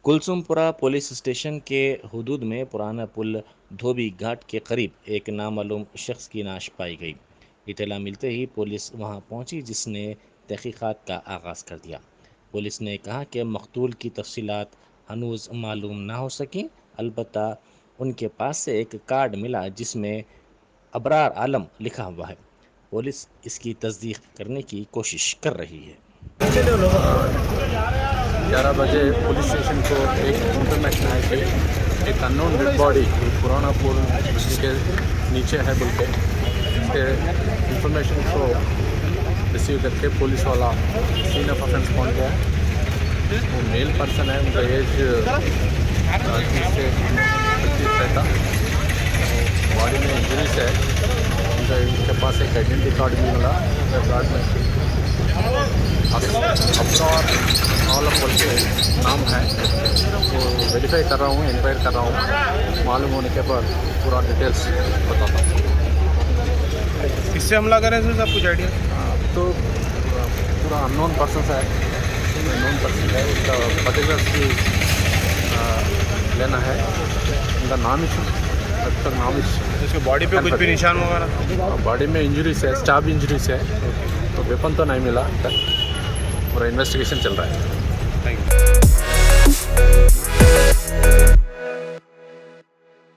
Kulsumpura police station के हुदूद में पुराना पुल धोबी घाट के करीब एक नामालूम शख्स की लाश पाई गई। इत्तला मिलते ही पुलिस वहां पहुंची, जिसने तहकीकात का आगाज़ कर दिया। पुलिस ने कहा कि मकतूल की तफसीलात हनूज मालूम ना हो सकी, अलबत्ता उनके पास से एक कार्ड मिला जिसमें अबरार आलम लिखा हुआ है। पुलिस इसकी तस्दीक करने की कोशिश कर रही है। 11 बजे पुलिस स्टेशन को एक इंफॉर्मेशन आई कि एक अननोन डेड बॉडी पुराना पुल के नीचे है बोल के इसके इंफॉर्मेशन को रिसीव करके पुलिस वाला सीन ऑफ ऑफेंस पहुँच गया। वो मेल पर्सन है, उनका एज 30 से 35 रहता। बॉडी में इंजरीज है। उनके पास एक आइडेंटिटी कार्ड भी मिला। कार्ड में अब्रार आलम बोल के नाम है। तो वेरीफाई कर रहा हूँ, इंक्वायर कर रहा हूँ। मालूम होने के बाद पूरा डिटेल्स बताता हूँ। किससे हमला करें सर, सब कुछ आइडिया? तो पूरा अननोन पर्सन है, अननोन पर्सन है। उसका पर्टिकुलर्स भी लेना है। उनका नाम तक नाम उसके बॉडी पे कुछ भी निशान वगैरह? बॉडी में इंजरीज है, स्टैब इंजरीज है। तो वेपन तो नहीं मिला तक। पूरा इन्वेस्टिगेशन चल रहा है। Thank you.